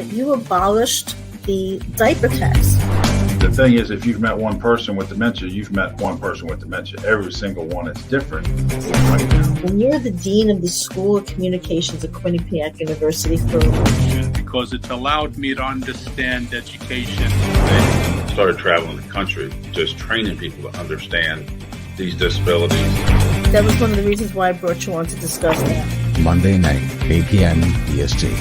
that you abolished the diaper tax. The thing is, if you've met one person with dementia, you've met one person with dementia. Every single one is different. And you're the dean of the School of Communications at Quinnipiac University because it's allowed me to understand education. I started traveling the country, just training people to understand these disabilities. That was one of the reasons why I brought you on to discuss that. Monday night, 8 p.m. EST.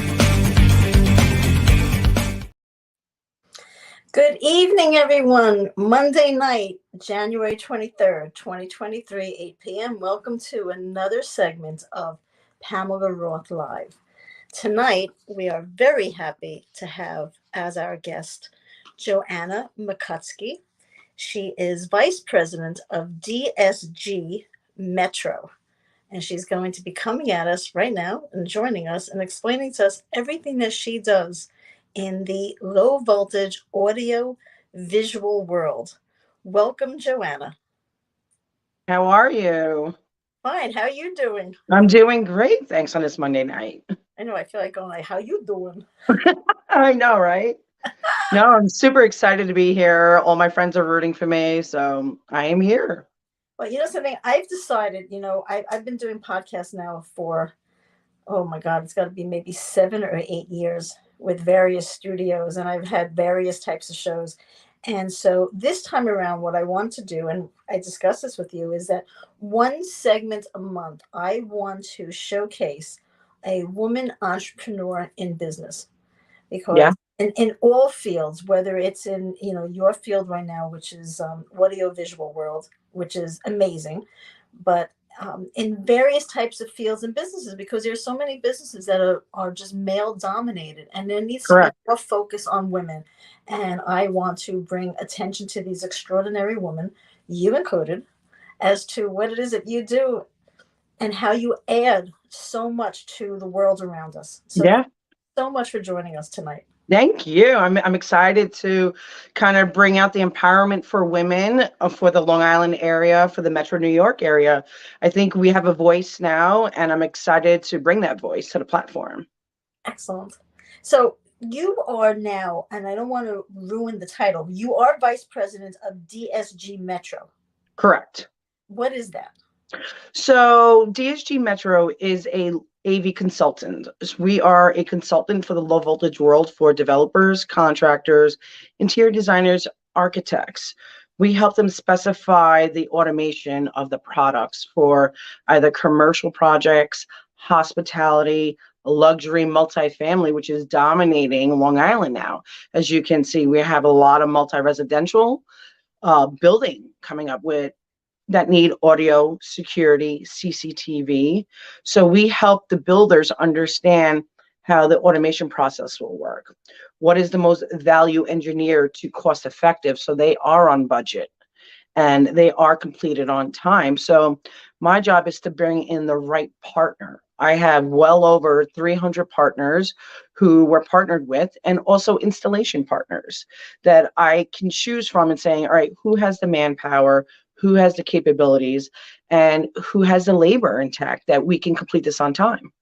Good evening, everyone. Monday night, January 23rd, 2023, 8 p.m. Welcome to another segment of Pamela Roth Live. Tonight, we are very happy to have as our guest Joanna Mikucki. She is Vice President of DSG Metro, and she's going to be coming at us right now and joining us and explaining to us everything that she does in the low voltage audio visual world. Welcome, Joanna. How are you? Fine. How are you doing? I'm doing great. Thanks on this Monday night. I know. I feel like going like, how you doing? I know, right? No, I'm super excited to be here. All my friends are rooting for me, so I am here. Well, you know something? I've decided, I've been doing podcasts now for, oh my God, it's got to be maybe 7 or 8 years with various studios, and I've had various types of shows. And so this time around, what I want to do, and I discussed this with you, is that one segment a month, I want to showcase a woman entrepreneur in business. Because in all fields, whether it's in, your field right now, which is audio visual world, which is amazing, but in various types of fields and businesses, because there's so many businesses that are just male dominated, and there needs to be more focus on women. And I want to bring attention to these extraordinary women, you included, as to what it is that you do and how you add so much to the world around us. So much for joining us tonight. Thank you. I'm excited to kind of bring out the empowerment for women for the Long Island area, for the Metro New York area. I think we have a voice now, and I'm excited to bring that voice to the platform. Excellent. So you are now, and I don't want to ruin the title, you are Vice President of DSG Metro. Correct. What is that? So DSG Metro is a AV consultant. We are a consultant for the low voltage world for developers, contractors, interior designers, architects. We help them specify the automation of the products for either commercial projects, hospitality, luxury, multifamily, which is dominating Long Island now. As you can see, we have a lot of multi-residential building coming up with that need audio, security, CCTV. So we help the builders understand how the automation process will work. What is the most value engineered to cost effective, so they are on budget and they are completed on time. So my job is to bring in the right partner. I have well over 300 partners who we're partnered with, and also installation partners that I can choose from and saying, all right, who has the manpower, who has the capabilities, and who has the labor intact that we can complete this on time.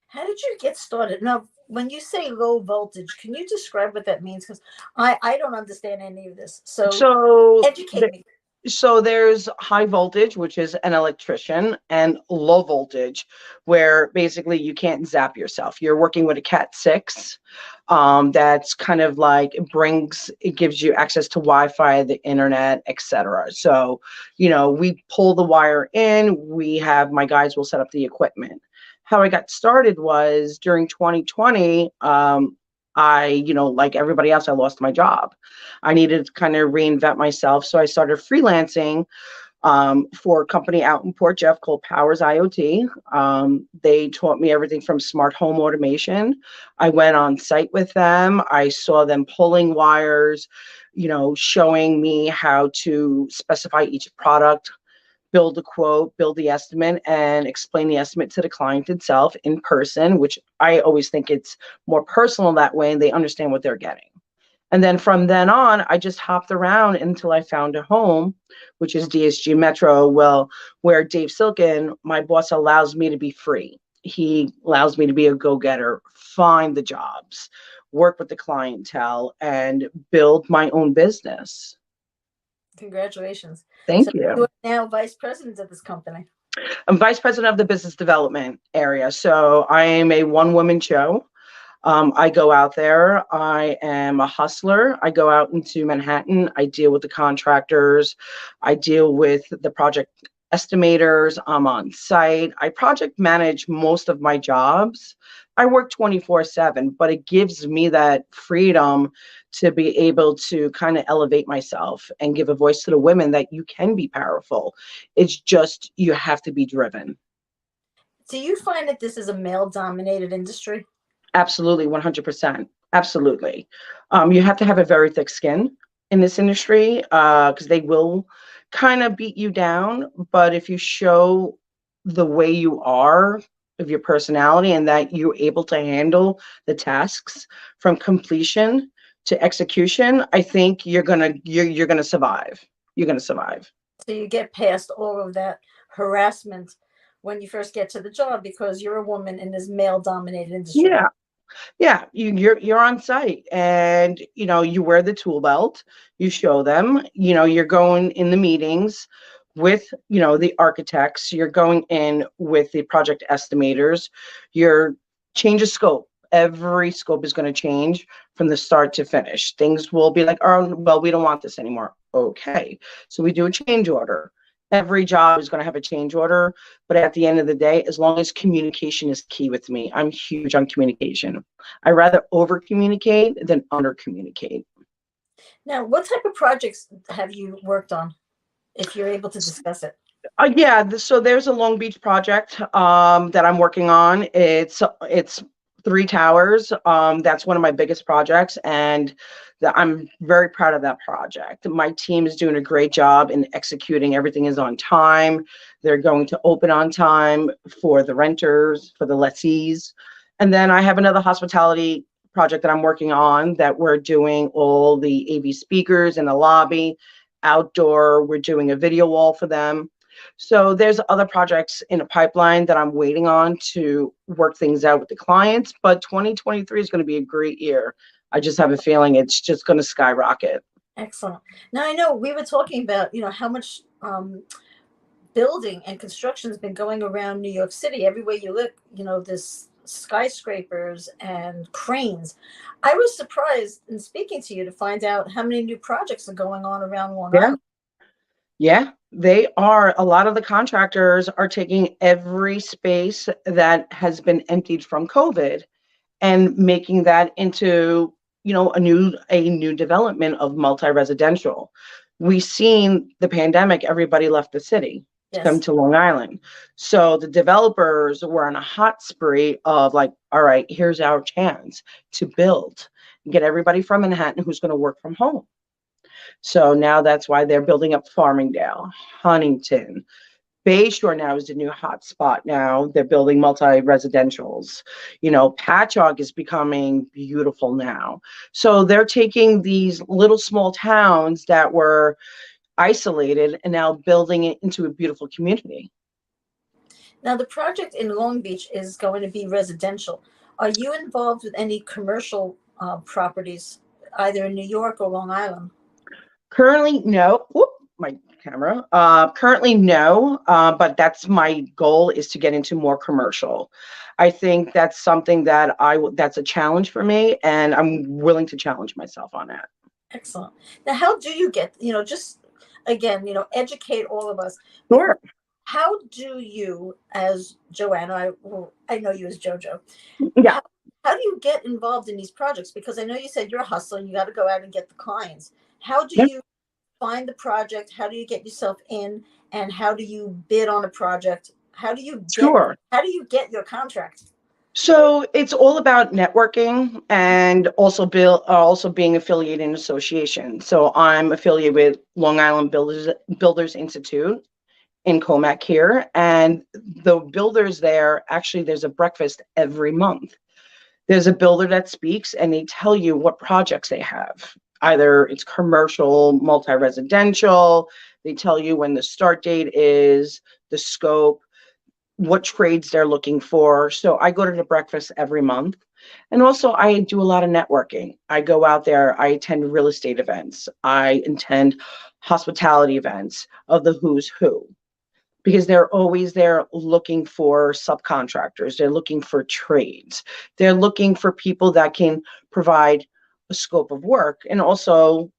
How did you get started? Now, when you say low voltage, can you describe what that means? Because I don't understand any of this. So educate me. So there's high voltage, which is an electrician, and low voltage, where basically you can't zap yourself. You're working with a Cat 6. That's kind of like it gives you access to Wi-Fi, the internet, etc. So, we pull the wire in, my guys will set up the equipment. How I got started was during 2020, like everybody else, I lost my job. I needed to kind of reinvent myself. So I started freelancing for a company out in Port Jeff called Powers IoT. They taught me everything from smart home automation. I went on site with them. I saw them pulling wires, showing me how to specify each product, build a quote, build the estimate, and explain the estimate to the client itself in person, which I always think it's more personal that way, and they understand what they're getting. And then from then on, I just hopped around until I found a home, which is DSG Metro, where Dave Silken, my boss, allows me to be free. He allows me to be a go-getter, find the jobs, work with the clientele, and build my own business. Congratulations. Thank So you. you're now vice president of this company. I'm vice president of the business development area. So I am a one-woman show. I go out there. I am a hustler. I go out into Manhattan. I deal with the contractors. I deal with the project estimators. I'm on site. I project manage most of my jobs. I work 24/7, but it gives me that freedom to be able to kind of elevate myself and give a voice to the women that you can be powerful. It's just you have to be driven. Do you find that this is a male-dominated industry? Absolutely, 100%. Absolutely. You have to have a very thick skin in this industry because they will kind of beat you down. But if you show the way you are, of your personality, and that you're able to handle the tasks from completion to execution, I think you're gonna survive. You're gonna survive. So you get past all of that harassment when you first get to the job because you're a woman in this male-dominated industry. Yeah. Yeah, you're on site, and you wear the tool belt. You show them. You're going in the meetings with the architects. You're going in with the project estimators. You're change of scope. Every scope is going to change from the start to finish. Things will be like, oh well, we don't want this anymore. Okay, so we do a change order. Every job is going to have a change order, but at the end of the day, as long as communication is key with me, I'm huge on communication. I rather over communicate than under communicate. Now, what type of projects have you worked on, if you're able to discuss it? Yeah, so there's a Long Beach project that I'm working on. It's 3 towers. That's one of my biggest projects, and I'm very proud of that project. My team is doing a great job in executing. Everything is on time. They're going to open on time for the renters, for the lessees. And then I have another hospitality project that I'm working on that we're doing all the AV speakers in the lobby, outdoor. We're doing a video wall for them. So there's other projects in a pipeline that I'm waiting on to work things out with the clients, but 2023 is going to be a great year. I just have a feeling it's just going to skyrocket. Excellent. Now, I know we were talking about, how much building and construction has been going around New York City. Everywhere you look, this skyscrapers and cranes. I was surprised in speaking to you to find out how many new projects are going on around Long Island. Yeah, they are. A lot of the contractors are taking every space that has been emptied from COVID and making that into, a new development of multi-residential. We've seen the pandemic, everybody left the city to come to Long Island. So the developers were on a hot spree of like, all right, here's our chance to build and get everybody from Manhattan who's going to work from home. So now that's why they're building up Farmingdale, Huntington. Bayshore now is the new hot spot now. They're building multi-residentials. Patchogue is becoming beautiful now. So they're taking these little small towns that were isolated and now building it into a beautiful community. Now, the project in Long Beach is going to be residential. Are you involved with any commercial properties, either in New York or Long Island? Currently, no. Whoop, my camera. Currently, no. But that's my goal, is to get into more commercial. I think that's something that that's a challenge for me, and I'm willing to challenge myself on that. Excellent. Now, how do you get, just again, educate all of us. Sure. How do you, as Joanna, I know you as JoJo. Yeah. How do you get involved in these projects? Because I know you said you're a hustler and you got to go out and get the clients. How do you find the project? How do you get yourself in? And how do you bid on a project? How do you get your contract? So it's all about networking and also being affiliated in association. So I'm affiliated with Long Island Builders Institute in Comac here, and the builders there, actually there's a breakfast every month. There's a builder that speaks and they tell you what projects they have. Either it's commercial, multi-residential. They tell you when the start date is, the scope, what trades they're looking for. So I go to the breakfast every month And also, I do a lot of networking. I go out there, I attend real estate events, I attend hospitality events of the who's who, because they're always there looking for subcontractors. They're looking for trades. They're looking for people that can provide a scope of work. And also,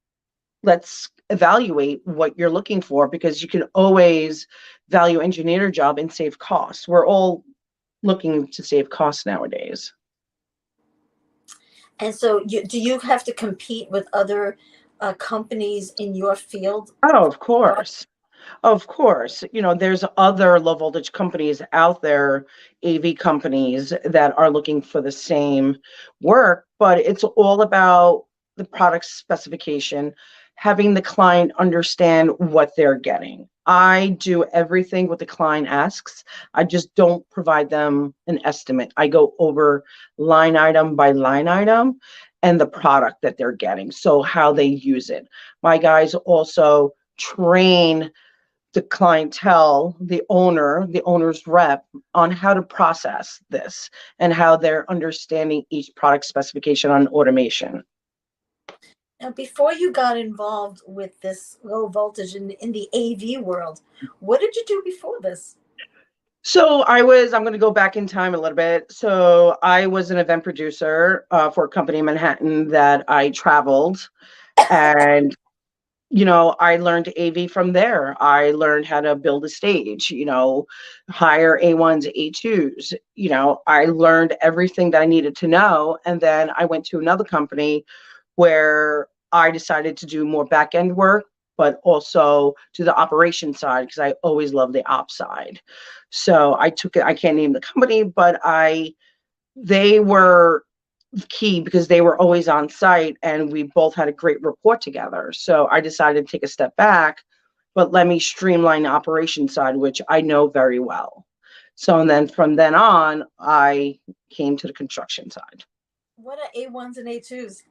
let's evaluate what you're looking for, because you can always value engineer a job and save costs. We're all looking to save costs nowadays. And so, do you have to compete with other companies in your field? Oh, of course. Of course. There's other low voltage companies out there, AV companies that are looking for the same work, but it's all about the product specification, having the client understand what they're getting. I do everything what the client asks. I just don't provide them an estimate. I go over line item by line item and the product that they're getting, so how they use it. My guys also train the clientele, the owner's rep, on how to process this and how they're understanding each product specification on automation. Now, before you got involved with this low voltage in the AV world, what did you do before this? So I'm going to go back in time a little bit. So I was an event producer for a company in Manhattan that I traveled, and I learned AV from there. I learned how to build a stage, hire A1s, A2s. I learned everything that I needed to know. And then I went to another company where I decided to do more back end work, but also to the operation side, because I always loved the ops side. So I took it. I can't name the company, but they were key because they were always on site and we both had a great rapport together. So I decided to take a step back, but let me streamline the operation side, which I know very well. So, and then from then on, I came to the construction side. What are A1s and A2s?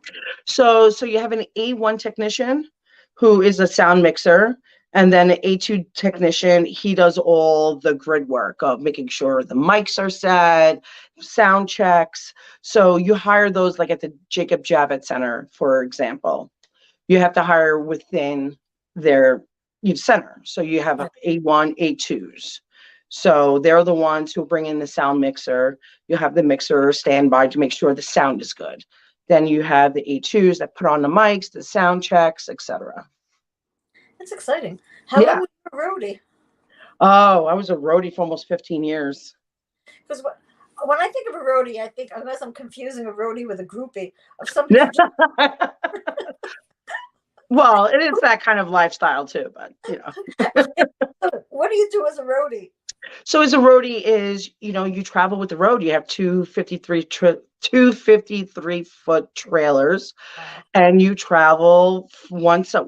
So you have an A1 technician who is a sound mixer, and then an A2 technician, he does all the grid work of making sure the mics are set, sound checks. So you hire those like at the Jacob Javits Center, for example. You have to hire within their center. So you have A1, A2s. So they're the ones who bring in the sound mixer. You have the mixer standby to make sure the sound is good. Then you have the A2s that put on the mics, the sound checks, etc. That's exciting. How long were you a roadie? Oh, I was a roadie for almost 15 years. Because when I think of a roadie, I think, unless I'm confusing a roadie with a groupie, of something. Well, it is that kind of lifestyle too, but What do you do as a roadie? So as a roadie is, you travel with the road. You have two 53-foot trailers, and you travel once at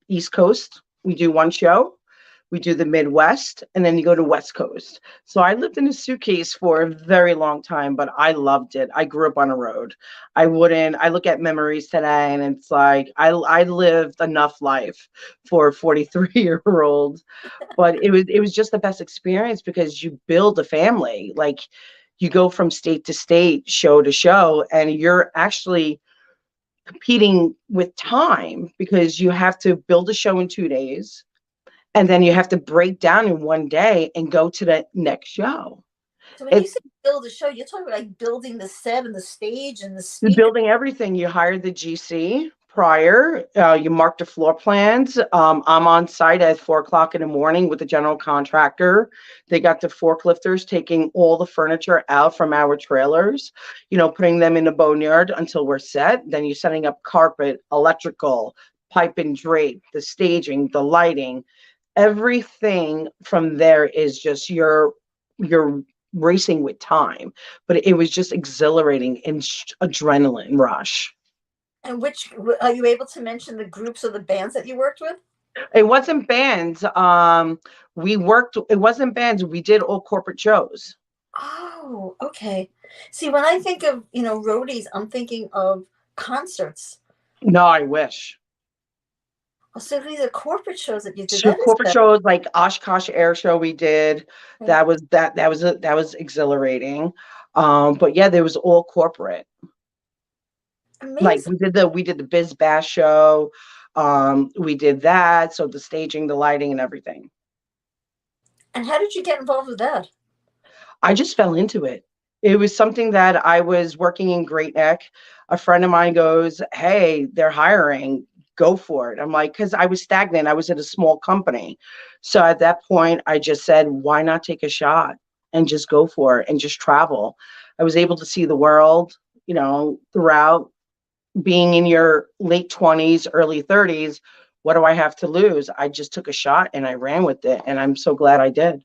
East Coast. We do one show. We do the Midwest, and then you go to West Coast. So I lived in a suitcase for a very long time, but I loved it. I grew up on a road. I look at memories today, and it's like, I lived enough life for a 43-year-old, but it was just the best experience because you build a family. Like, you go from state to state, show to show, and you're actually competing with time because you have to build a show in 2 days. And then you have to break down in 1 day and go to the next show. So when you say build a show, you're talking about like building the set and the stage and the speaker. Building everything. You hire the GC prior. You mark the floor plans. I'm on site at 4:00 in the morning with the general contractor. They got the forklifters taking all the furniture out from our trailers, putting them in the boneyard until we're set. Then you're setting up carpet, electrical, pipe and drape, the staging, the lighting. Everything from there is just you're racing with time, but it was just exhilarating and adrenaline rush. And which are you able to mention the groups or the bands that you worked with? It wasn't bands. It wasn't bands. We did all corporate shows. Oh, okay. See, when I think of, roadies, I'm thinking of concerts. No, I wish. Oh, so these are corporate shows that you did. So corporate shows like Oshkosh Air Show we did. That was exhilarating. But yeah, there was all corporate. Like Amazing. we did the Biz Bash show. We did that. So the staging, the lighting, and everything. And how did you get involved with that? I just fell into it. It was something that I was working in Great Neck. A friend of mine goes, "Hey, they're hiring. Go for it." I'm like, because I was stagnant. I was at a small company. So at that point, I just said, why not take a shot and just go for it and just travel? I was able to see the world, throughout being in your late 20s, early 30s. What do I have to lose? I just took a shot and I ran with it. And I'm so glad I did.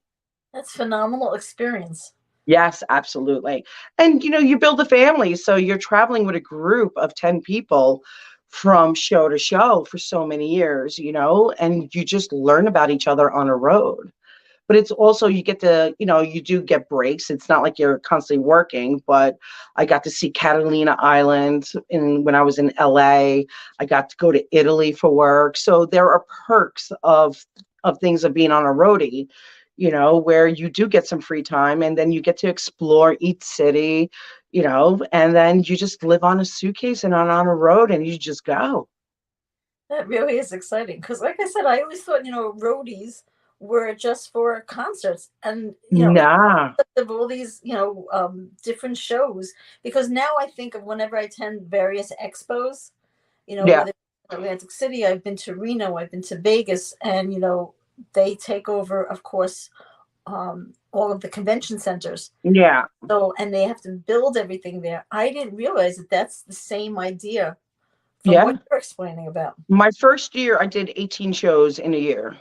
That's phenomenal experience. Yes, absolutely. And you build a family, so you're traveling with a group of 10 people from show to show for so many years, and you just learn about each other on a road. But it's also you get to, you do get breaks. It's not like you're constantly working, but I got to see Catalina Island when I was in LA. I got to go to Italy for work. So there are perks of things of being on a roadie, where you do get some free time and then you get to explore each city, and then you just live on a suitcase and on a road and you just go. That really is exciting because, like I said, I always thought, roadies were just for concerts and, Nah. of all these, different shows. Because now I think of whenever I attend various expos, Yeah. whether it's Atlantic City, I've been to Reno, I've been to Vegas, and, they take over, of course, all of the convention centers. Yeah. So, and they have to build everything there. I didn't realize that that's the same idea from what Yeah. you're explaining about. My first year, I did 18 shows in a year.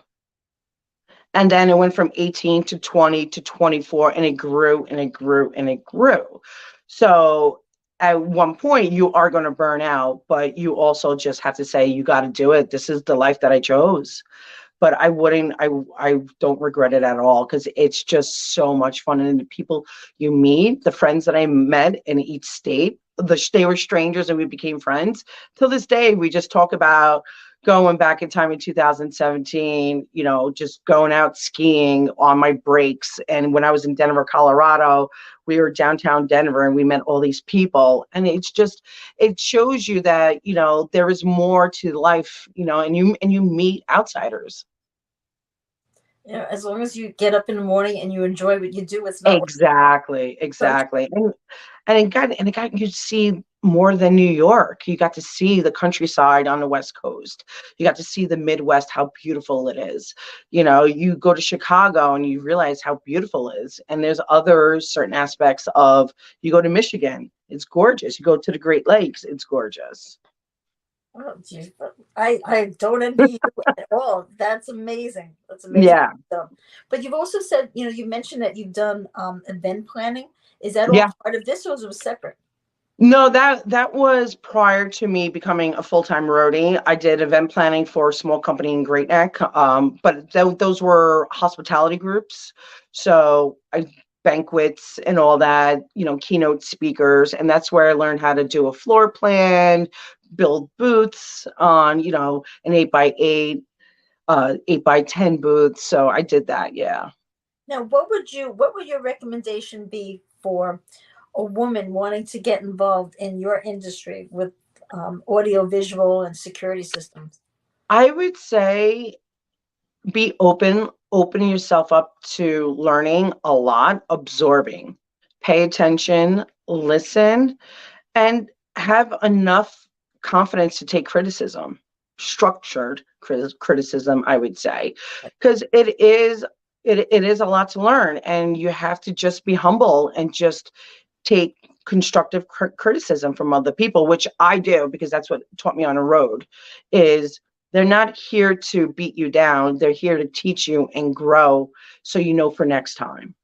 And then it went from 18 to 20 to 24, and it grew and it grew and it grew. So at one point, you are going to burn out, but you also just have to say, you got to do it. This is the life that I chose. But I don't regret it at all because it's just so much fun. And the people you meet, the friends that I met in each state, they were strangers and we became friends. Till this day, we just talk about going back in time in 2017, just going out skiing on my breaks. And when I was in Denver, Colorado, we were downtown Denver and we met all these people. And it shows you that, there is more to life, and you meet outsiders. As long as you get up in the morning and you enjoy what you do, it's not Exactly. so. And it got you to see more than New York. You got to see the countryside on the West Coast. You got to see the Midwest, how beautiful it is. You go to Chicago and you realize how beautiful it is. And there's other certain aspects of, you go to Michigan, it's gorgeous. You go to the Great Lakes, it's gorgeous. Oh, geez, I don't envy you at all. That's amazing. That's amazing. Yeah. But you've also said, you mentioned that you've done event planning. Is that all Yeah. part of this, or was it separate? No, that was prior to me becoming a full-time roadie. I did event planning for a small company in Great Neck, but those were hospitality groups. So banquets and all that, keynote speakers, and that's where I learned how to do a floor plan, build booths on, an 8x8, 8x10 booths. So I did that, yeah. Now, what would your recommendation be for a woman wanting to get involved in your industry with audio, visual, and security systems? I would say be open yourself up to learning a lot, absorbing, pay attention, listen, and have enough confidence to take criticism, structured criticism, I would say, because it is a lot to learn, and you have to just be humble and just take constructive criticism from other people, which I do because that's what taught me on a road. Is they're not here to beat you down, they're here to teach you and grow, so for next time,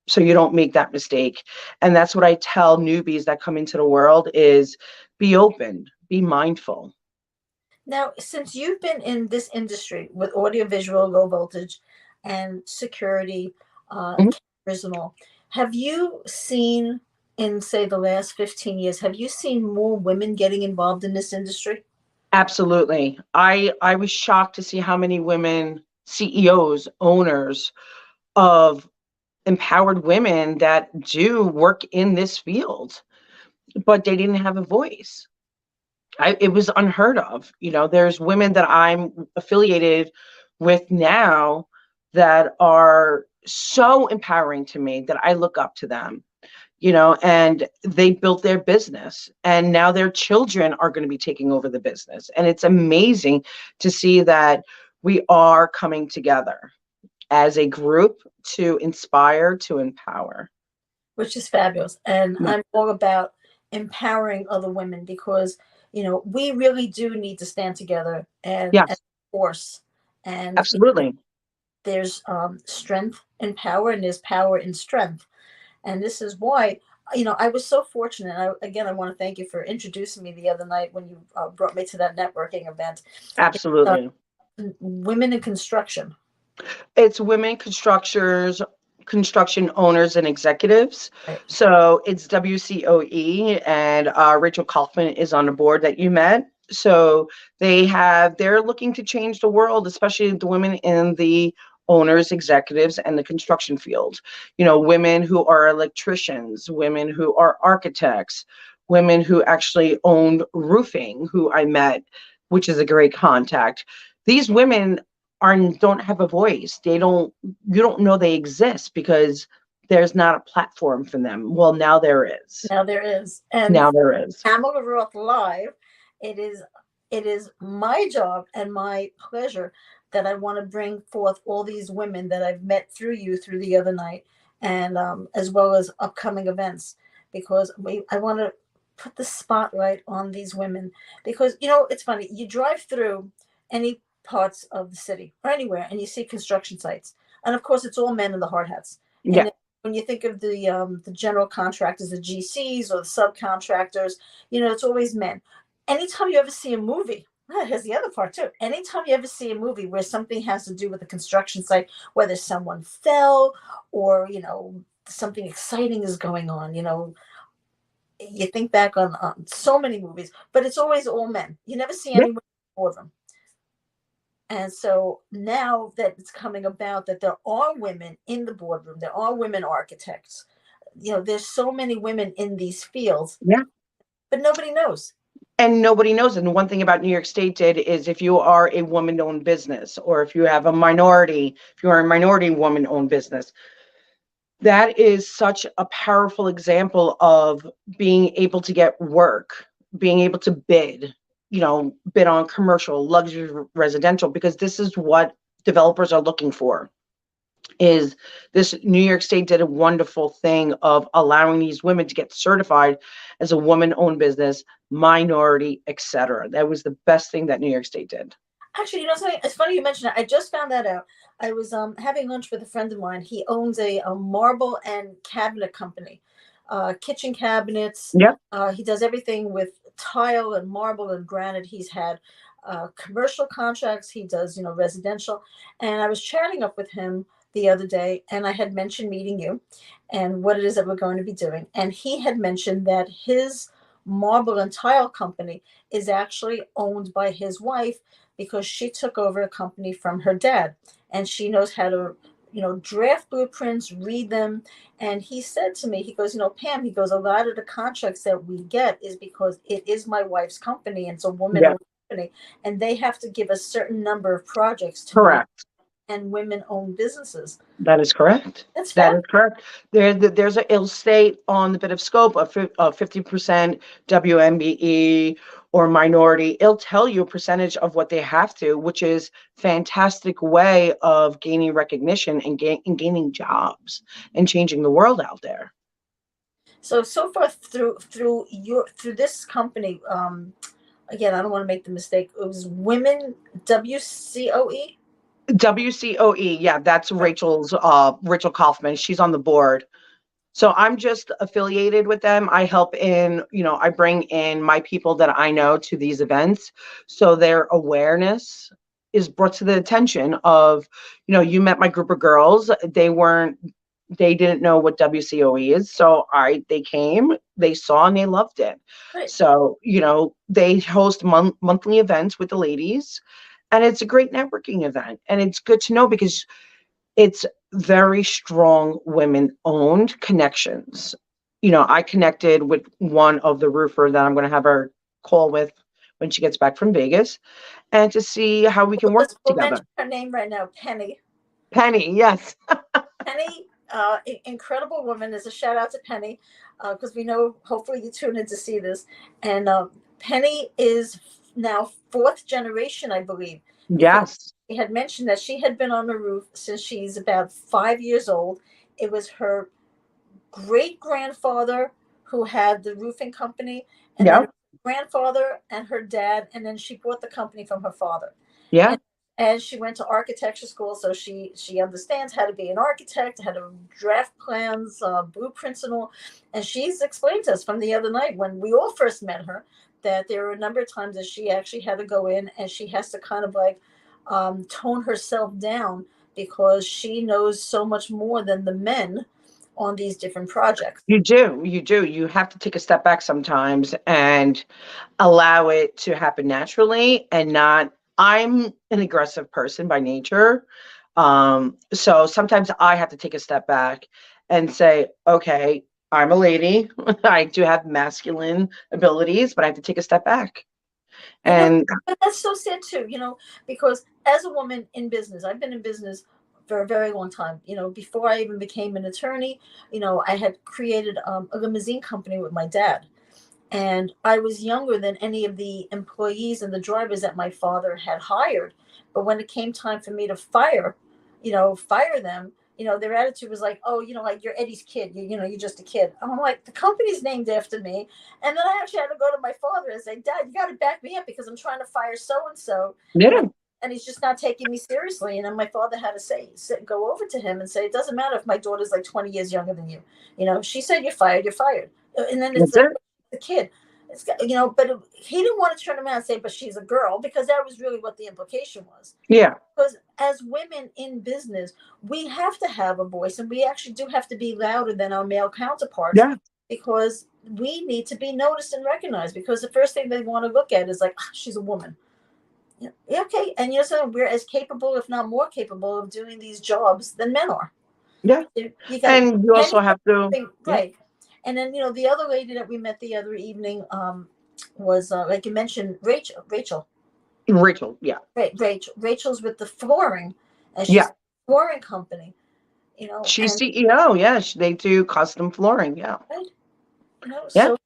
so you don't make that mistake. And that's what I tell newbies that come into the world is be open, be mindful. Now, since you've been in this industry with audiovisual, low voltage, and security, Mhm. cameras and all, have you seen, in say the last 15 years, have you seen more women getting involved in this industry? Absolutely. I was shocked to see how many women CEOs, owners of empowered women that do work in this field, but they didn't have a voice. It was unheard of. There's women that I'm affiliated with now that are so empowering to me that I look up to them, and they built their business, and now their children are going to be taking over the business. And it's amazing to see that we are coming together as a group to inspire, to empower. Which is fabulous. And Yeah. I'm all about empowering other women because, we really do need to stand together and Yes, force. And absolutely. there's strength in power, and there's power in strength. And this is why, I was so fortunate. I want to thank you for introducing me the other night when you brought me to that networking event. Uh, Absolutely. Women in construction. It's women constructors, construction owners, and executives. Right. So it's WCOE, and Rachel Kaufman is on the board that you met. So they're looking to change the world, especially the women in the owners, executives, and the construction field. Women who are electricians, women who are architects, women who actually owned roofing, who I met, which is a great contact. These women don't have a voice. You don't know they exist because there's not a platform for them. Well, now there is. Now there is. And Now there is. Pamela Roth Live, it is my job and my pleasure that I want to bring forth all these women that I've met through you through the other night, and as well as upcoming events, because I want to put the spotlight on these women. Because it's funny, you drive through any parts of the city or anywhere and you see construction sites, and of course it's all men in the hard hats. Yeah. And when you think of the general contractors, the GCs or the subcontractors, it's always men. Anytime you ever see a movie, here's the other part too. Anytime you ever see a movie where something has to do with a construction site, whether someone fell or something exciting is going on, you think back on so many movies, but it's always all men. You never see anyone for them. And so now that it's coming about that there are women in the boardroom, there are women architects, there's so many women in these fields. Yeah. But nobody knows. And nobody knows. And one thing about New York State did is if you are a woman-owned business, or if you're a minority woman-owned business, that is such a powerful example of being able to get work, being able to bid on commercial, luxury, residential, because this is what developers are looking for. Is this New York State did a wonderful thing of allowing these women to get certified as a woman-owned business, minority, etc. That was the best thing that New York State did. Actually, something, it's funny you mentioned that. I just found that out. I was having lunch with a friend of mine. He owns a marble and cabinet company, kitchen cabinets. Yep. He does everything with tile and marble and granite. He's had commercial contracts. He does, residential. And I was chatting up with him the other day, and I had mentioned meeting you and what it is that we're going to be doing. And he had mentioned that his marble and tile company is actually owned by his wife, because she took over a company from her dad, and she knows how to, draft blueprints, read them. And he said to me, he goes, Pam, he goes, a lot of the contracts that we get is because it is my wife's company, and it's a woman-owned company, and they have to give a certain number of projects to Correct. and women-owned businesses. That is correct. That is correct. It'll state on the bit of scope of 50% WMBE or minority. It'll tell you a percentage of what they have to, which is fantastic way of gaining recognition and gaining jobs and changing the world out there. So far through this company, again, I don't want to make the mistake. It was women WCOE. WCOE, yeah, that's Rachel Kaufman. She's on the board. So I'm just affiliated with them. I help in, I bring in my people that I know to these events, so their awareness is brought to the attention of, you met my group of girls. They didn't know what WCOE is. So they came, they saw, and they loved it. Right. So, they host monthly events with the ladies. And it's a great networking event. And it's good to know because it's very strong women-owned connections. I connected with one of the roofer that I'm going to have our call with when she gets back from Vegas, and to see how we can work We'll together. mention her name right now, Penny. Penny, yes. Penny, incredible woman. Is a shout out to Penny, because we know hopefully you tune in to see this. And Penny is now fourth generation, I believe. Yes. She had mentioned that she had been on the roof since she's about 5 years old. It was her great grandfather who had the roofing company, and then Yeah. her grandfather and her dad, and then she bought the company from her father. Yeah. And she went to architecture school, so she understands how to be an architect, how to draft plans, blueprints, and all. And she's explained to us from the other night when we all first met her that there were a number of times that she actually had to go in and she has to kind of like tone herself down because she knows so much more than the men on these different projects. You do. You do. You have to take a step back sometimes and allow it to happen naturally and not. I'm an aggressive person by nature. So sometimes I have to take a step back and say, okay, I'm a lady. I do have masculine abilities, but I have to take a step back. And but that's so sad too, because as a woman in business, I've been in business for a very long time. Before I even became an attorney, I had created a limousine company with my dad. And I was younger than any of the employees and the drivers that my father had hired. But when it came time for me to fire them, their attitude was like, oh, like you're Eddie's kid. You're just a kid. I'm like, the company's named after me. And then I actually had to go to my father and say, Dad, you got to back me up because I'm trying to fire so-and-so. yeah, And he's just not taking me seriously. And then my father had to go over to him and say, it doesn't matter if my daughter's like 20 years younger than you. She said, you're fired, you're fired. And then it's that's like, it. the kid. But he didn't want to turn around and say, but she's a girl, because that was really what the implication was. Yeah. Because as women in business, we have to have a voice, and we actually do have to be louder than our male counterparts. Yeah. Because we need to be noticed and recognized, because the first thing they want to look at is like, she's a woman. Yeah, okay. And so we're as capable, if not more capable, of doing these jobs than men are. Yeah. You got And you also have to, right. And then, the other lady that we met the other evening was, like you mentioned, Rachel. Rachel. Yeah. Right, Rachel's with the flooring, and she's a flooring company. She's and CEO. Yeah. They do custom flooring. Yeah. right, Yeah. so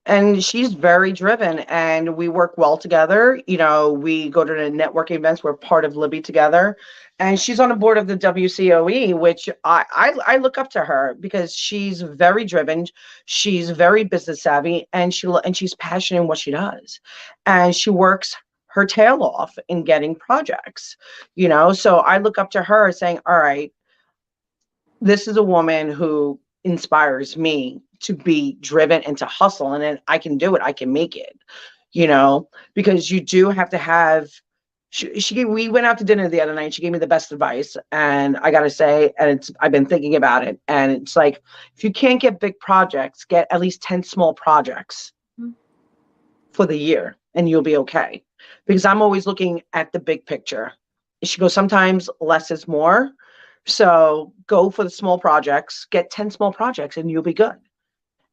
And she's very driven and we work well together. We go to the networking events. We're part of Libby together. And she's on the board of the WCOE, which I look up to her because she's very driven. She's very business savvy and she's passionate in what she does. And she works her tail off in getting projects, So I look up to her saying, all right, this is a woman who inspires me to be driven and to hustle, and then I can do it. I can make it, because you do have to have, we went out to dinner the other night. She gave me the best advice, and I got to say, and I've been thinking about it. And it's like, if you can't get big projects, get at least 10 small projects for the year and you'll be okay. Because I'm always looking at the big picture. She goes, sometimes less is more. So go for the small projects, get 10 small projects and you'll be good.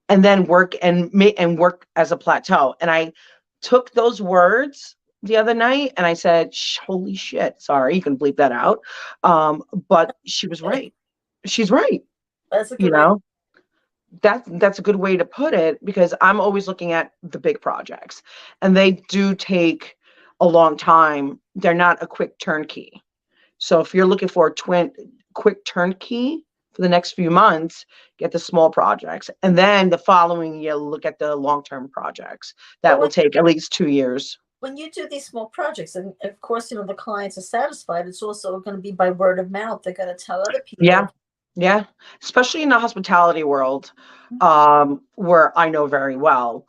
And then work and work as a plateau. And I took those words the other night and I said, holy shit, sorry, you can bleep that out. But she was right. She's right. that's a good way. That's a good way to put it, because I'm always looking at the big projects and they do take a long time. They're not a quick turnkey. So if you're looking for a quick turnkey for the next few months, get the small projects. And then the following year, look at the long-term projects. That will take at least 2 years. When you do these small projects, and of course, the clients are satisfied, it's also going to be by word of mouth. They're going to tell other people. Yeah. Yeah. Especially in the hospitality world, where I know very well,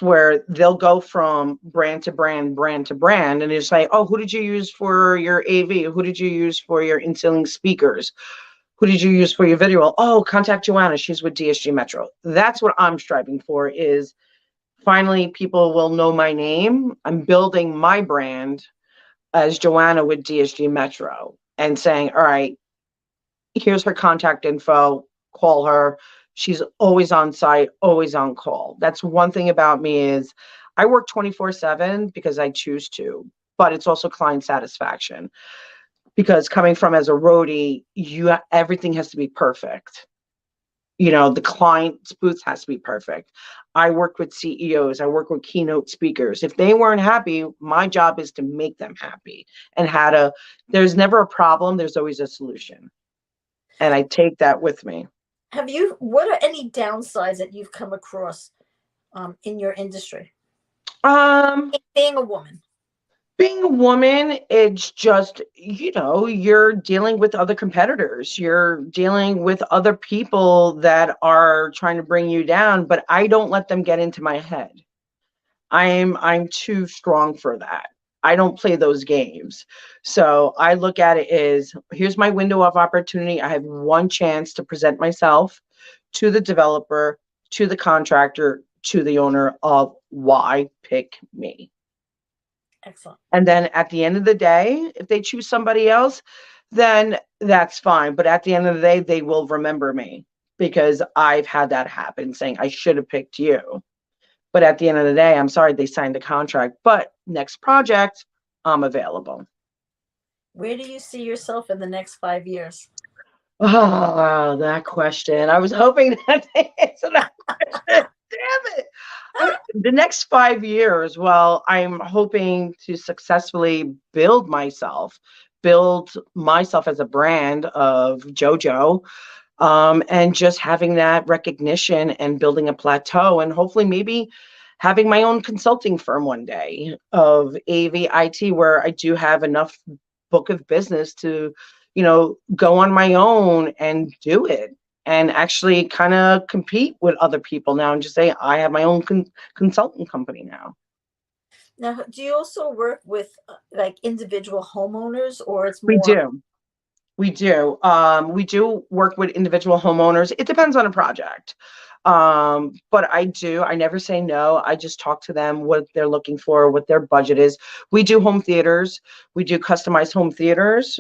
where they'll go from brand to brand, and it's like, oh, who did you use for your AV? Who did you use for your in-ceiling speakers? Who did you use for your video? Oh, contact Joanna. She's with DSG Metro. That's what I'm striving for, is finally people will know my name. I'm building my brand as Joanna with DSG Metro and saying, all right, here's her contact info, call her. She's always on site, always on call. That's one thing about me, is I work 24/7 because I choose to, but it's also client satisfaction, because coming from as a roadie, everything has to be perfect. The client's booth has to be perfect. I work with CEOs, I work with keynote speakers. If they weren't happy, my job is to make them happy, and there's never a problem, there's always a solution. And I take that with me. What are any downsides that you've come across in your industry? Being a woman. Being a woman, it's just, you're dealing with other competitors. You're dealing with other people that are trying to bring you down, but I don't let them get into my head. I'm too strong for that. I don't play those games. So I look at it as, here's my window of opportunity. I have one chance to present myself to the developer, to the contractor, to the owner of why pick me. Excellent. And then at the end of the day, if they choose somebody else, then that's fine. But at the end of the day, they will remember me, because I've had that happen, saying I should have picked you. But at the end of the day, I'm sorry, they signed the contract. But next project, I'm available. Where do you see yourself in the next 5 years? Oh, that question. I was hoping that they answer that question. Damn it. The next 5 years, well, I'm hoping to successfully build myself as a brand of JoJo, and just having that recognition and building a plateau, and hopefully maybe having my own consulting firm one day of AV IT, where I do have enough book of business to, go on my own and do it, and actually kind of compete with other people now, and just say I have my own consulting company now. Now, do you also work with like individual homeowners, or it's more? We do. We do work with individual homeowners. It depends on a project. But I never say no. I just talk to them what they're looking for, what their budget is. We do home theaters. We do customized home theaters.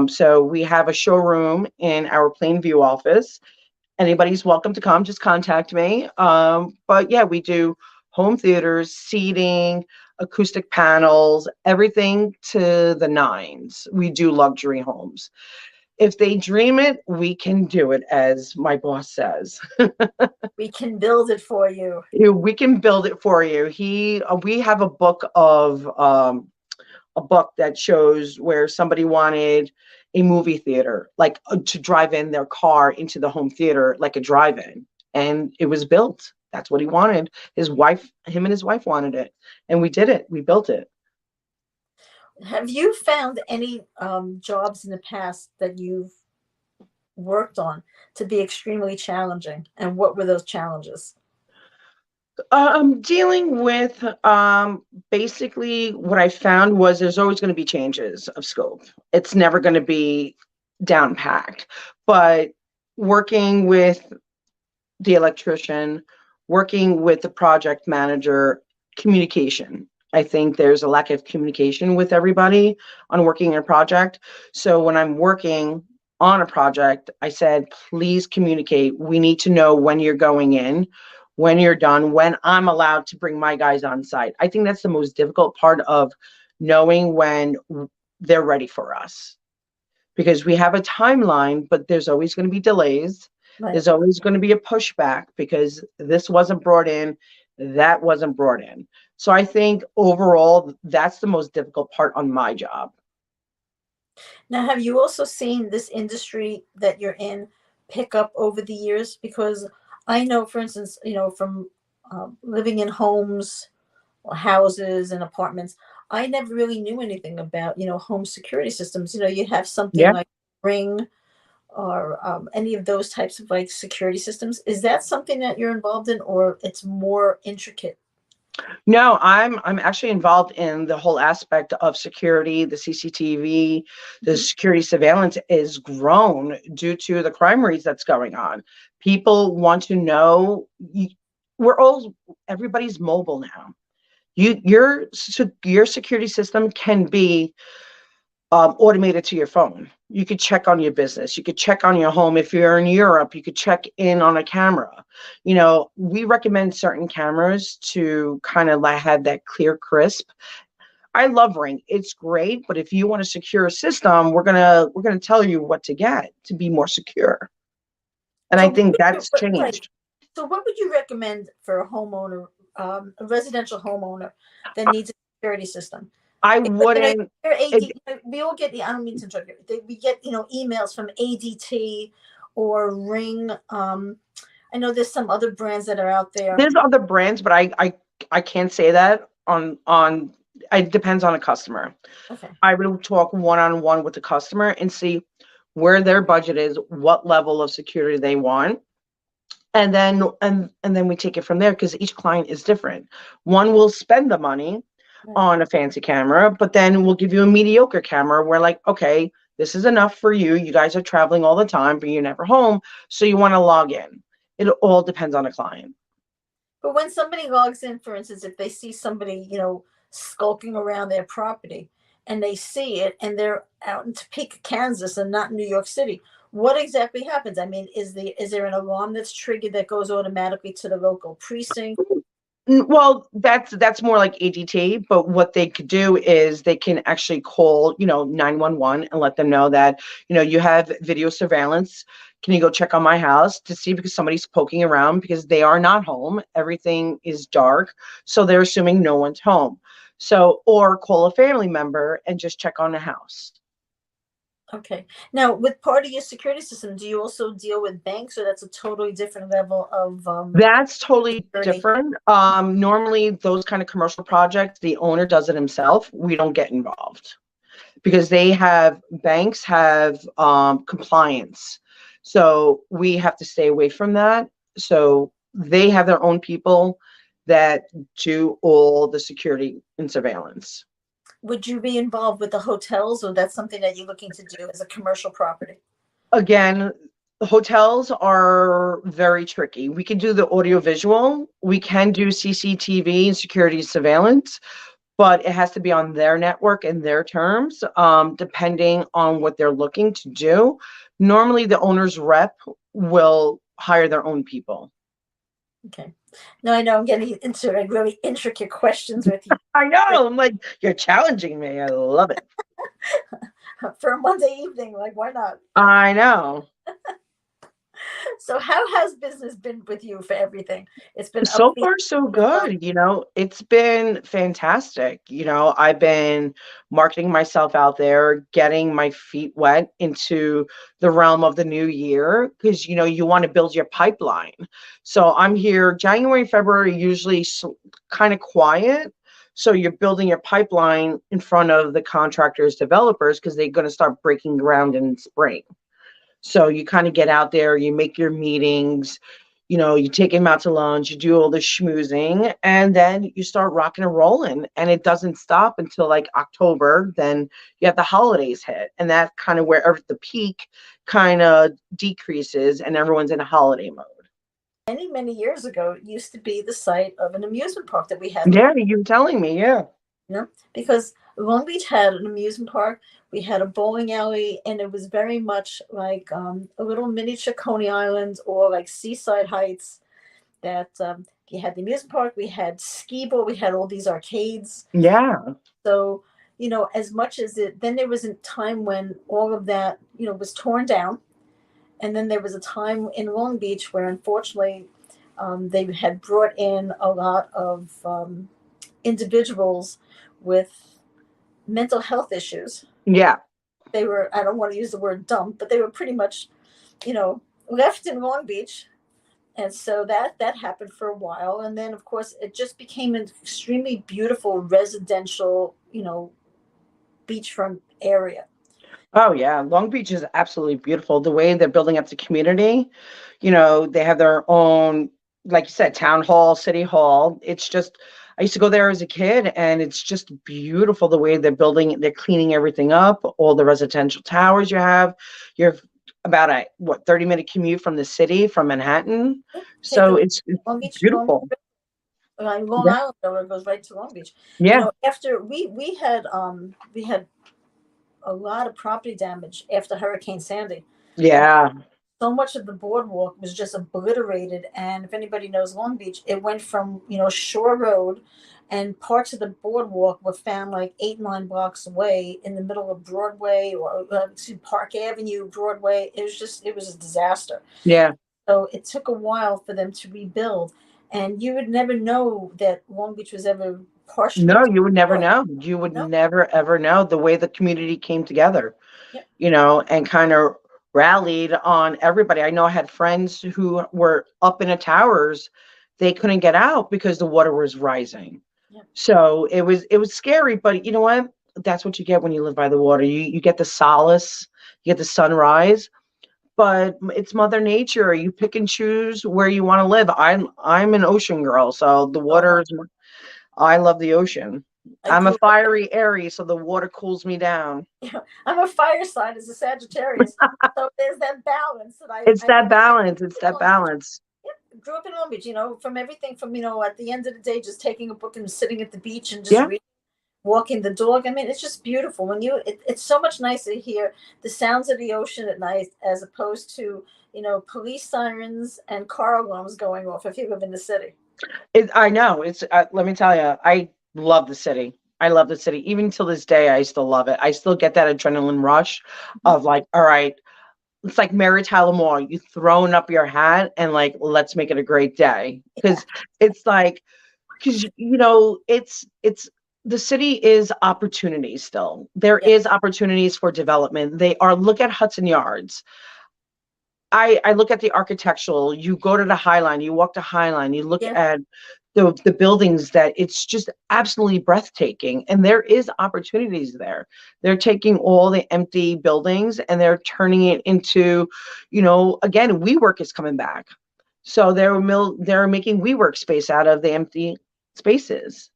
So we have a showroom in our Plainview office. Anybody's welcome to come, just contact me. But yeah, we do home theaters, seating, acoustic panels, everything to the nines. We do luxury homes. If they dream it, we can do it, as my boss says. We can build it for you. We can build it for you. We have a book that shows where somebody wanted a movie theater, like to drive in their car into the home theater, like a drive-in, and it was built. That's what he wanted. Him and his wife wanted it, and we did it. We built it. Have you found any jobs in the past that you've worked on to be extremely challenging, and what were those challenges? Dealing with basically what I found was there's always going to be changes of scope. It's never going to be down packed. But working with the electrician, working with the project manager, communication. I think there's a lack of communication with everybody on working in a project. So when I'm working on a project, I said, please communicate. We need to know when you're going in, when you're done, when I'm allowed to bring my guys on site. I think that's the most difficult part of knowing when they're ready for us, because we have a timeline, but there's always going to be delays. Right. There's always going to be a pushback because this wasn't brought in, that wasn't brought in. So I think overall, that's the most difficult part on my job. Now, have you also seen this industry that you're in pick up over the years? Because I know, for instance, from living in homes or houses and apartments, I never really knew anything about, home security systems. You have something like Ring or any of those types of like security systems. Is that something that you're involved in, or it's more intricate? No, I'm actually involved in the whole aspect of security. The CCTV, the security surveillance is grown due to the crime rates that's going on. People want to know. Everybody's mobile now. Your security system can be automated to your phone. You could check on your business. You could check on your home. If you're in Europe, you could check in on a camera. You know, we recommend certain cameras to kind of like have that clear, crisp. I love Ring. It's great, but if you want a secure system, we're gonna tell you what to get to be more secure. And So I what think would you, that's right. changed. So what would you recommend for a homeowner, a residential homeowner that needs a security system? I Because, wouldn't. AD, we all get the, I don't mean to interrupt you. We get, emails from ADT or Ring. I know there's some other brands that are out there. There's other brands, but I can't say that on. It depends on a customer. Okay. I would talk one-on-one with the customer and see where their budget is, what level of security they want, and then we take it from there because each client is different. One will spend the money on a fancy camera, but then we'll give you a mediocre camera. We're like, okay, this is enough for you. You guys are traveling all the time, but you're never home, so you want to log in. It all depends on a client. But when somebody logs in, for instance, if they see somebody, skulking around their property and they see it and they're out in Topeka, Kansas and not New York City, what exactly happens? I mean, is there an alarm that's triggered that goes automatically to the local precinct? Well, that's more like ADT, but what they could do is they can actually call, 911 and let them know that, you have video surveillance. Can you go check on my house to see because somebody's poking around because they are not home. Everything is dark. So they're assuming no one's home. So, or call a family member and just check on the house. Okay. Now, with part of your security system, do you also deal with banks, or that's a totally different level of That's totally security? different. Normally, those kind of commercial projects, the owner does it himself. We don't get involved because banks have compliance. So we have to stay away from that. So they have their own people that do all the security and surveillance. Would you be involved with the hotels, or that's something that you're looking to do as a commercial property? Again, the hotels are very tricky. We can do the audiovisual, we can do CCTV and security surveillance, but it has to be on their network and their terms, depending on what they're looking to do. Normally, the owner's rep will hire their own people. Okay. Now I know I'm getting into like really intricate questions with you. I know. I'm like, you're challenging me. I love it. For a Monday evening, like, why not? I know. So how has business been with you for everything? It's been So upbeat. far, so good. It's been fantastic. I've been marketing myself out there, getting my feet wet into the realm of the new year because, you want to build your pipeline. So I'm here January, February, usually kind of quiet. So you're building your pipeline in front of the contractors, developers, because they're going to start breaking ground in spring. So you kind of get out there, you make your meetings, you take them out to lunch, you do all the schmoozing, and then you start rocking and rolling. And it doesn't stop until like October. Then you have the holidays hit, and that's kind of where the peak kind of decreases and everyone's in a holiday mode. Many, many years ago, it used to be the site of an amusement park that we had. Yeah, you're telling me, yeah. Because Long Beach had an amusement park. We had a bowling alley, and it was very much like a little miniature Coney Island or like Seaside Heights. That you had the amusement park, we had skee ball, we had all these arcades. Yeah. So, as much as then there was a time when all of that, was torn down. And then there was a time in Long Beach where, unfortunately, they had brought in a lot of individuals with mental health issues. Yeah. They were, I don't want to use the word dumb, but they were pretty much, left in Long Beach. And so that happened for a while. And then, of course, it just became an extremely beautiful residential, beachfront area. Oh, yeah. Long Beach is absolutely beautiful. The way they're building up the community, they have their own, like you said, town hall, city hall. It's just, I used to go there as a kid, and it's just beautiful the way they're building, they're cleaning everything up, all the residential towers you have. You're about a 30-minute commute from the city, from Manhattan. So it's Long Beach, beautiful. Long Island, though, it goes right to Long Beach. Yeah. After we had a lot of property damage after Hurricane Sandy. Yeah. So much of the boardwalk was just obliterated. And if anybody knows Long Beach, it went from, Shore Road, and parts of the boardwalk were found like 8, 9 blocks away in the middle of Broadway, or Park Avenue, Broadway. It was a disaster. Yeah. So it took a while for them to rebuild. And you would never know that Long Beach was ever partially. No, you would never destroyed. know. You would No. never, ever know the way the community came together, Yep. and kind of rallied on everybody. I know I had friends who were up in the towers. They couldn't get out because the water was rising. Yep. So it was scary, but you know what? That's what you get when you live by the water. You get the solace, you get the sunrise, but it's Mother Nature. You pick and choose where you want to live. I'm an ocean girl, so the water is. I love the ocean. I I'm a grew fiery Aries, so the water cools me down. I'm a fire sign as a Sagittarius. So there's that balance that It's I that balance. It's that balance. grew up in Long Beach, from everything from, at the end of the day, just taking a book and sitting at the beach and just Yeah. reading, walking the dog. I mean, it's just beautiful. It's so much nicer to hear the sounds of the ocean at night as opposed to, police sirens and car alarms going off if you live in the city. I know. It's let me tell you, I love the city. I love the city. Even till this day, I still love it. I still get that adrenaline rush of like, all right, it's like Mary Tyler Moore. You throwing up your hat and like, let's make it a great day. Because it's like, because it's the city is opportunity still. There is opportunities for development. They are. Look at Hudson Yards. I look at the architectural. You go to the High Line, you walk to High Line, you look at the buildings, that it's just absolutely breathtaking. And there is opportunities there. They're taking all the empty buildings and they're turning it into, again, WeWork is coming back. So they're making WeWork space out of the empty spaces.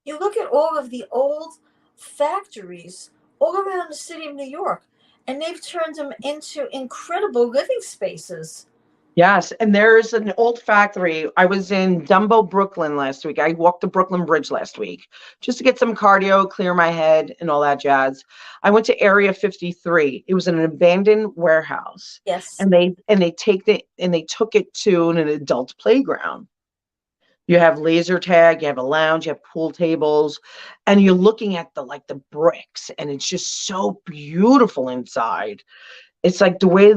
You look at all of the old factories all around the city of New York, and they've turned them into incredible living spaces. Yes, and there's an old factory. I was in Dumbo, Brooklyn last week. I walked the Brooklyn Bridge last week just to get some cardio, clear my head, and all that jazz. I went to Area 53. It was an abandoned warehouse. Yes. And they took it to an adult playground. You have laser tag, you have a lounge, you have pool tables, and you're looking at the bricks, and it's just so beautiful inside. It's like the way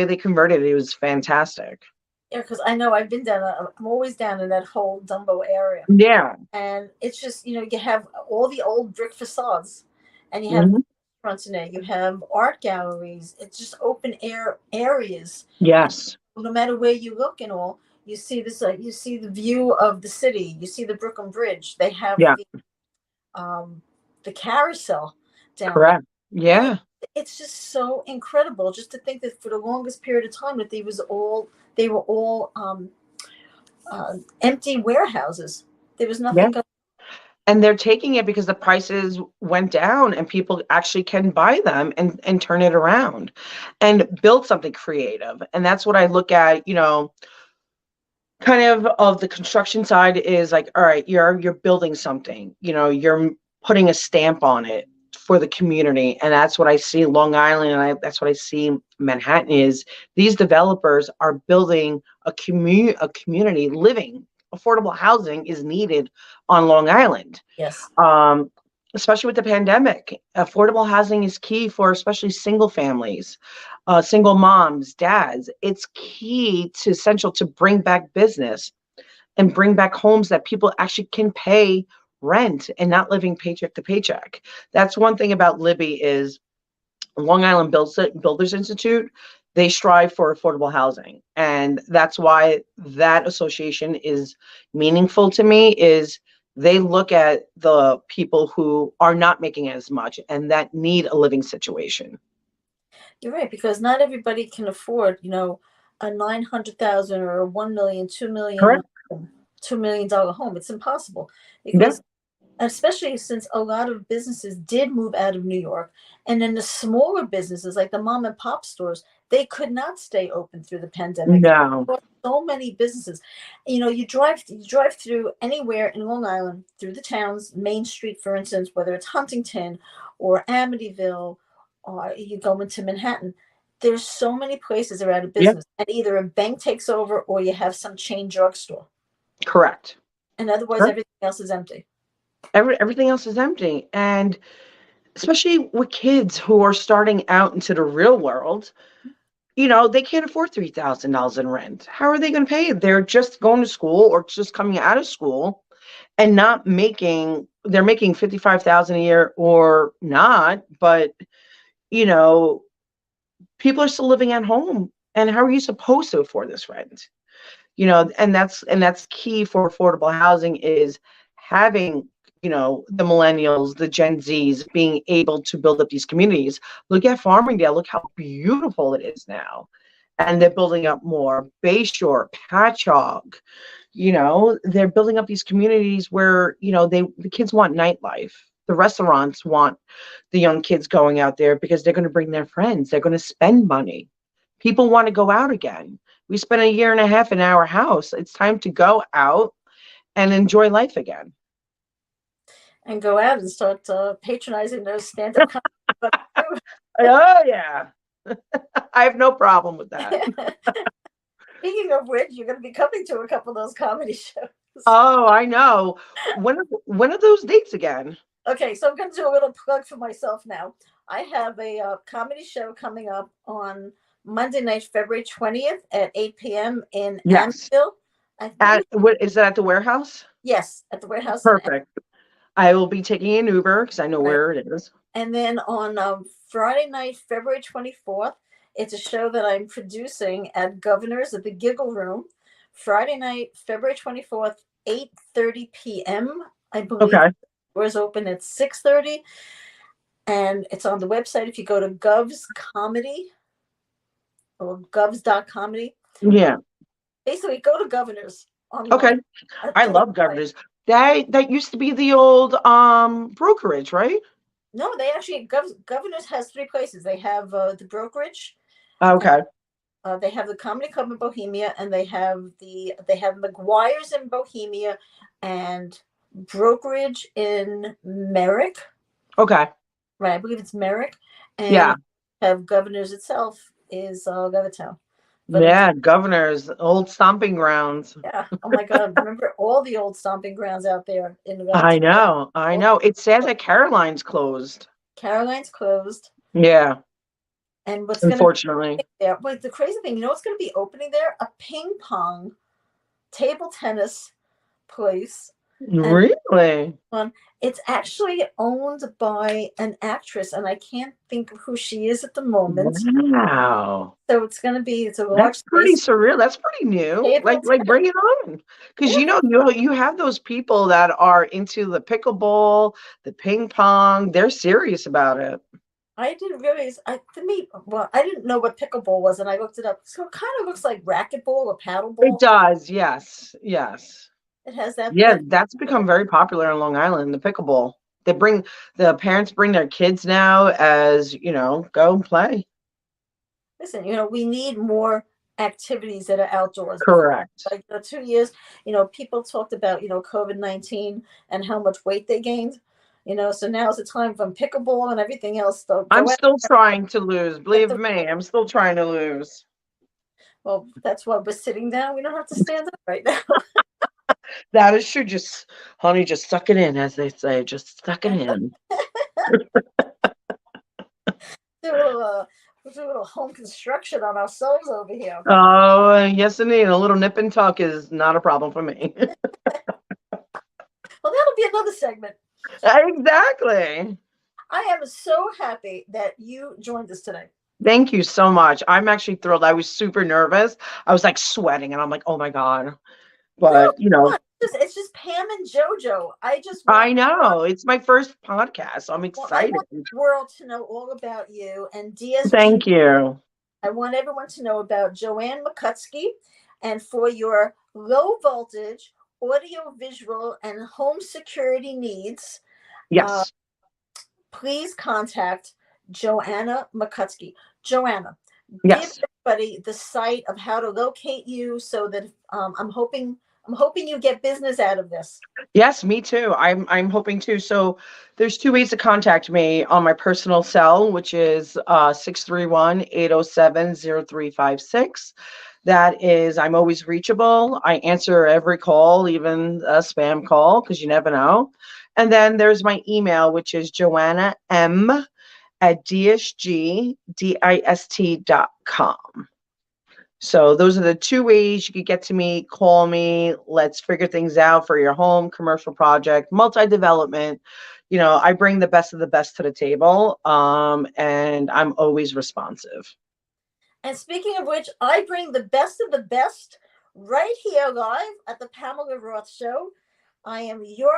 they converted it was fantastic. Yeah, because I know I've been down. I'm always down in that whole Dumbo area. Yeah, And it's just, you have all the old brick facades, and you have restaurants in there. You have art galleries. It's just open air areas. yes, No matter where you look and all, you see this. You see the view of the city. You see the Brooklyn Bridge. They have the carousel down correct. there. Yeah. It's just so incredible just to think that for the longest period of time that they were all empty warehouses. There was nothing going. And they're taking it because the prices went down and people actually can buy them and turn it around and build something creative. And that's what I look at, kind of the construction side is like, all right, you're building something, you're putting a stamp on it for the community. And that's what I see Long Island, and that's what I see Manhattan is these developers are building a community living. Affordable housing is needed on Long Island. Yes. Especially with the pandemic. Affordable housing is key for especially single families, single moms, dads. It's key to essential to bring back business and bring back homes that people actually can pay rent and not living paycheck to paycheck. That's one thing about Libby is Long Island Builders Institute. They strive for affordable housing. And that's why that association is meaningful to me is they look at the people who are not making as much and that need a living situation. You're right, because not everybody can afford, a 900,000 or a 1 million, 2 million, Correct. $2 million home. It's impossible because especially since a lot of businesses did move out of New York, and then the smaller businesses like the mom and pop stores, they could not stay open through the pandemic. No. So many businesses, you drive through anywhere in Long Island, through the towns, Main Street, for instance, whether it's Huntington or Amityville or you go into Manhattan. There's so many places that are out of Yeah, business, and either a bank takes over or you have some chain drugstore. correct. And otherwise, Correct. everything else is empty. Everything else is empty. And especially with kids who are starting out into the real world, they can't afford $3,000 in rent. How are they going to pay it? They're just going to school or just coming out of school and not making, they're making 55,000 a year or not, but you know, people are still living at home. And how are you supposed to afford this rent? And that's key for affordable housing is having, the millennials, the Gen Zs being able to build up these communities. Look at Farmingdale, look how beautiful it is now. And they're building up more. Bayshore, Patchogue, they're building up these communities where, the kids want nightlife. The restaurants want the young kids going out there because they're going to bring their friends. They're going to spend money. People want to go out again. We spent a year and a half in our house. It's time to go out and enjoy life again. And go out and start patronizing those stand-up comedy. Oh, yeah. I have no problem with that. Speaking of which, you're going to be coming to a couple of those comedy shows. Oh, I know. When are those dates again? Okay, so I'm going to do a little plug for myself now. I have a comedy show coming up on Monday night, February 20th at 8 p.m. in Yes. Amityville. Is that at the warehouse? Yes, at the warehouse. Perfect. I will be taking an Uber because I know where it is. And then on Friday night, February 24th, it's a show that I'm producing at Governor's at the Giggle Room. Friday night, February 24th, 8:30 p.m. I believe. Okay. Doors open at 6:30. And it's on the website. If you go to Gov's Comedy or govs.comedy. Yeah. Basically, go to Governor's online. Okay. I love Governor's. That used to be the old brokerage, right? No, they actually Governor's has three places. They have the brokerage. Okay. They have the Comedy Club in Bohemia, and they have McGuire's in Bohemia, and brokerage in Merrick. Okay. Right, I believe it's Merrick. And Yeah. Have Governor's itself is Levittown. Yeah, Governor's old stomping grounds. Yeah. Oh my God! Remember all the old stomping grounds out there in Levittown. I know. It says that Caroline's closed. Caroline's closed. Yeah. And what's unfortunately there? But the crazy thing, what's going to be opening there? A ping pong, table tennis place. Really? It's actually owned by an actress, and I can't think of who she is at the moment. Wow. So it's going to be a large. That's pretty surreal. That's pretty new. Like bring it on. Because you have those people that are into the pickleball, the ping pong. They're serious about it. I didn't realize. I didn't know what pickleball was, and I looked it up. So it kind of looks like racquetball or paddleball. It does. Yes. It has that. Yeah, that's become very popular in Long Island, the pickleball. The parents bring their kids now as, go and play. Listen, we need more activities that are outdoors. Correct. Like 2 years, people talked about, COVID-19 and how much weight they gained. So now's the time from pickleball and everything else. I'm still trying to lose. Believe me, I'm still trying to lose. Well, that's why we're sitting down. We don't have to stand up right now. That is true. Just suck it in, as they say. Just suck it in. Do a little home construction on ourselves over here. Oh, yes, indeed. A little nip and tuck is not a problem for me. Well, that'll be another segment. Exactly. I am so happy that you joined us today. Thank you so much. I'm actually thrilled. I was super nervous. I was like sweating, and I'm like, oh my God. But it's just Pam and JoJo. I know it's my first podcast, so I'm excited. I want the world to know all about you and DSG. Thank you. I want everyone to know about Joanna Mikucki, and for your low voltage audio, visual, and home security needs. Yes. Please contact Joanna Mikucki. Joanna, yes. Give everybody the site of how to locate you, so that I'm hoping I'm hoping you get business out of this. Yes, me too. I'm hoping to. So there's two ways to contact me on my personal cell, which is 631-807-0356. That is, I'm always reachable. I answer every call, even a spam call, because you never know. And then there's my email, which is Joanna M at dsgdist.com. So those are the two ways you could get to me. Call me. Let's figure things out for your home, commercial project, multi-development. I bring the best of the best to the table, and I'm always responsive. And speaking of which, I bring the best of the best right here live at the Pamela Roth Show. I am your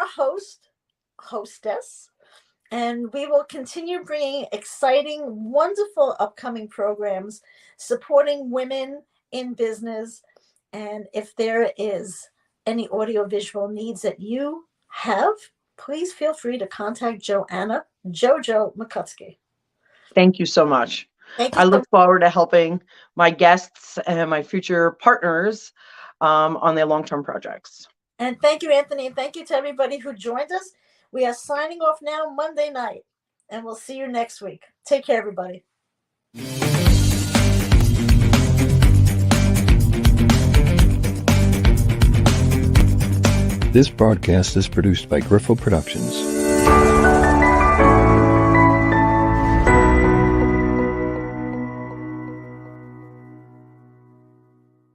hostess, and we will continue bringing exciting, wonderful upcoming programs supporting women in business. And if there is any audiovisual needs that you have, please feel free to contact Joanna Mikucki. Thank you so much. Thank you. I look forward to helping my guests and my future partners on their long-term projects. And thank you, Anthony. And thank you to everybody who joined us. We are signing off now Monday night, and we'll see you next week. Take care, everybody. This broadcast is produced by Griffo Productions.